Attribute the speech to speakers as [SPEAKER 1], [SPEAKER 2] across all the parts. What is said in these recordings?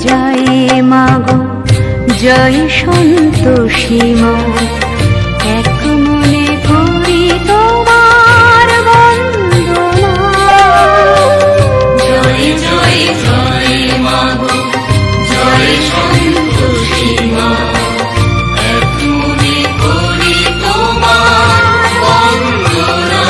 [SPEAKER 1] জয় মাগো জয় সন্তোষী মা, এক মনে করি তোমার বন্দনা।
[SPEAKER 2] জয় জয় জয় মাগো জয় সন্তোষী মা, এক মনে করি তোমার বন্দনা।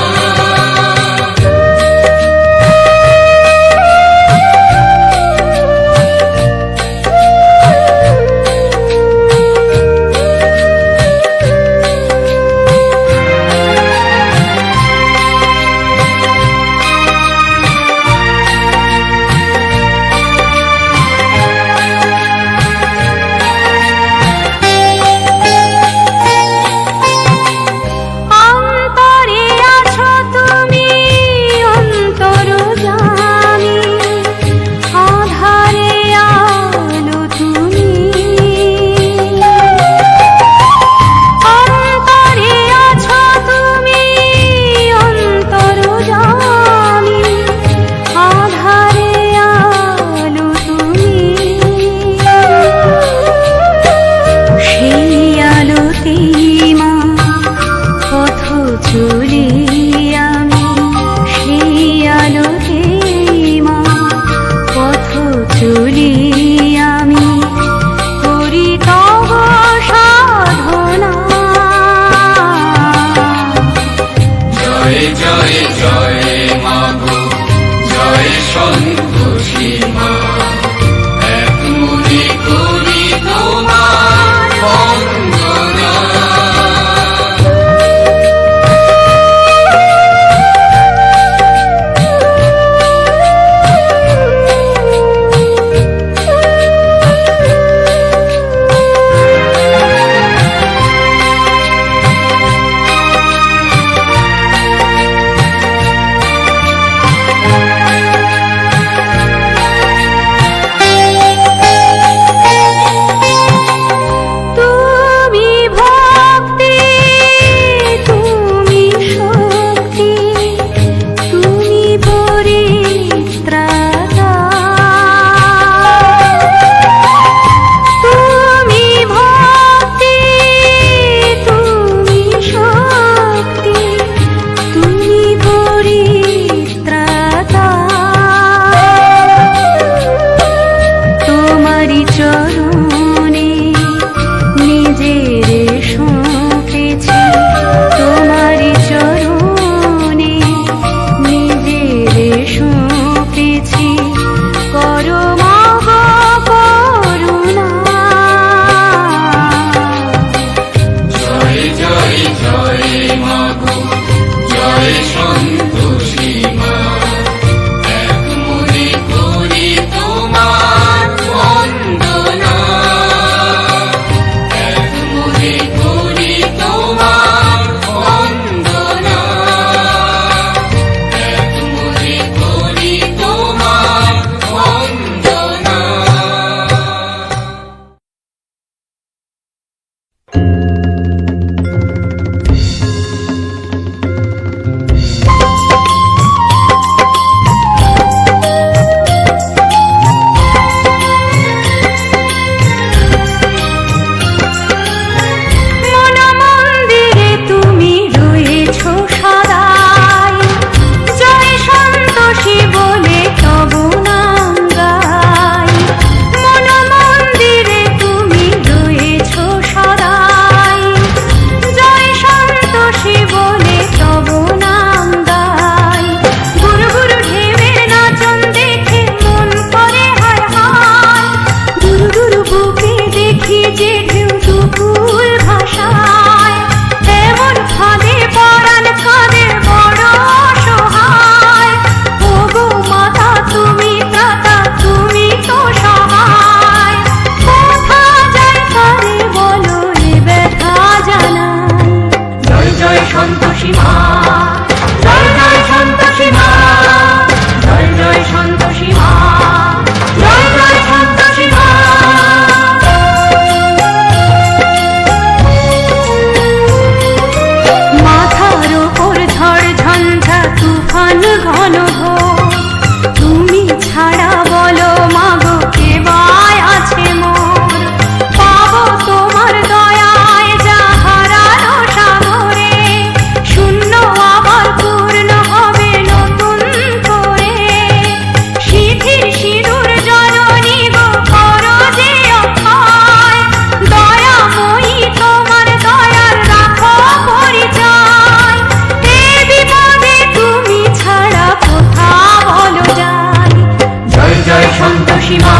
[SPEAKER 1] সন্তোষী মা,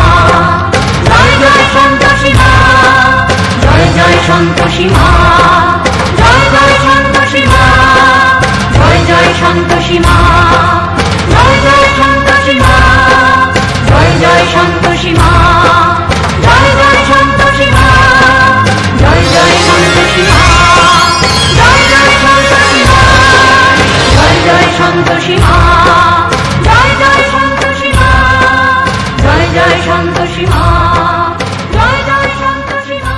[SPEAKER 1] জয় জয় সন্তোষী মা, জয় জয় সন্তোষী মা, জয় জয় সন্তোষী মা, জয় জয় সন্তোষী মা, জয় জয় সন্তোষী মা, জয় জয় সন্তোষী মা, জয় জয় সন্তোষী মা, জয় জয় সন্তোষী মা, জয় জয় সন্তোষী মা, জয় জয় সন্তোষী মা, জয় জয় সন্তোষী মা, জয় জয় সন্তোষী মা, জয় জয় সন্তোষী মা।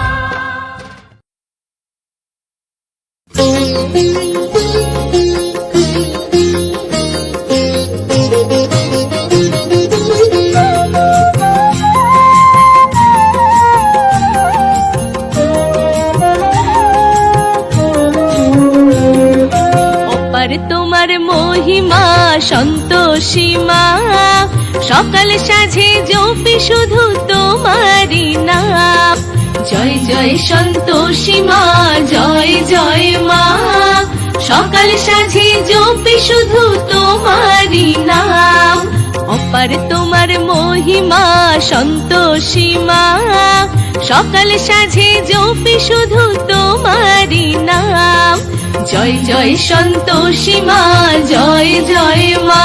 [SPEAKER 3] অপার তোমার মহিমা সন্তোষী মা, সকাল সাঝে জপি শুধু তোমারি নাম। জয় জয় সন্তোষী মা, জয় জয় মা, সকাল সাঝে জপি শুধু তোমারি নাম। অপার তোমার মহিমা সন্তোষী মা, সকাল সাঝে জপি শুধু তোমারি নাম। জয় জয় সন্তোষী মা, জয় জয় মা,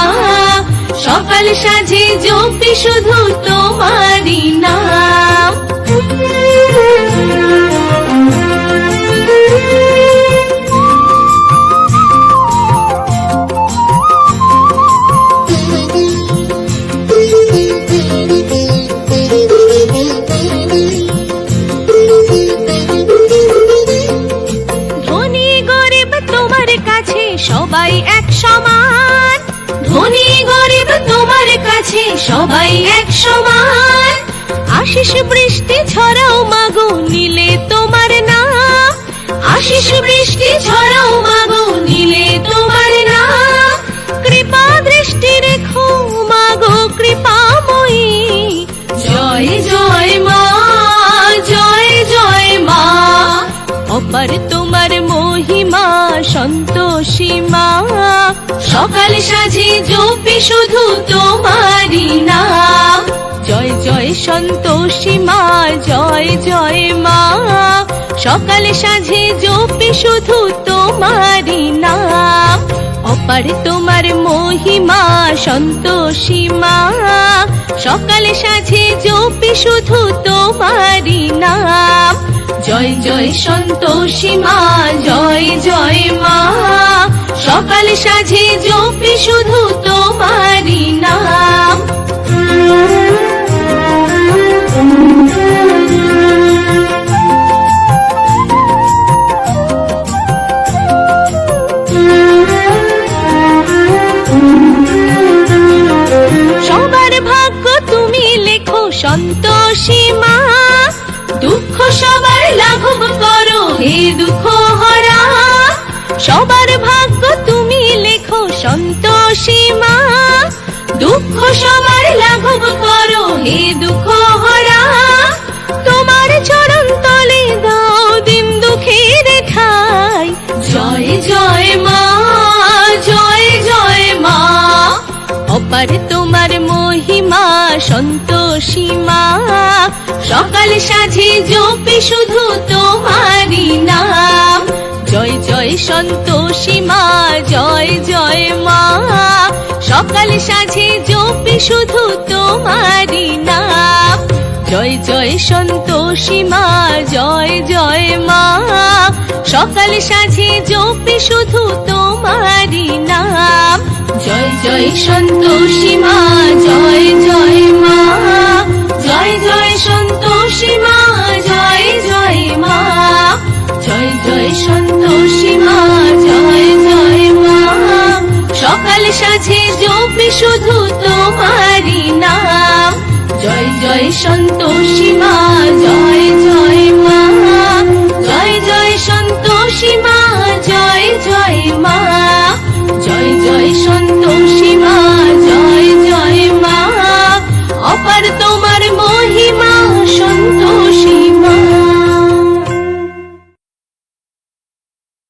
[SPEAKER 3] সকাল সাঝে জপি শুধু তোমারি নাম। সবাই এক সমান, ধনী গরিব তোমার কাছে সবাই এক সমান। আশিস বৃষ্টি ছড়াও মাগো নিলে তোমার নাম, আশিস বৃষ্টি ছড়াও মাগো নিলে তোমার নাম। কৃপা দৃষ্টি রেখো মাগো কৃপাময়ী, জয় জয় মা, জয় জয় মা। অপার তোমার মহিমা সন্তোষী মা, সকাল সাঝে জপি শুধু তোমারি নাম। জয় জয় সন্তোষী মা, জয় জয় মা, সকাল সাঝে জপি শুধু তোমারি নাম। অপার তোমার মহিমা সন্তোষী মা, সকাল সাঝে জপি শুধু তোমারি নাম। জয় জয় সন্তোষী মা, জয় জয় মা, সকাল সাঝে জপি শুধু তোমারি নাম। সবার ভাগ্য তুমি লেখো সন্তোষী মা, দুঃখ সবার লাঘব করো হে দুঃখ হরা। সবার ভাগ্য তুমি লেখো সন্তোষী মা, দুঃখ সবার লাঘব করো হে দুঃখ হরা। তোমার চরণ তলে দাও দিন দুঃখের ঠাই, জয় জয় মা, জয় জয় মা। অপার তোমার মহিমা সন্তোষী মা, সকাল সাঝে জপি শুধু তোমারি নাম। জয় জয় সন্তোষী মা, জয় জয় মা, সকাল সাঝে জপি শুধু তোমারি নাম। জয় জয় সন্তোষী মা, জয় জয় মা, সকাল সাঝে জপি শুধু তোমারি নাম। জয় জয় সন্তোষী মা, জয় জয় মা, জয় জয় সন্তোষী মা, জয় জয় মা, জয় জয় সন্তোষী মা, জয় জয় মা, সকাল সাঝে জপি শুধু তোমারি নাম। জয় জয় সন্তোষী মা,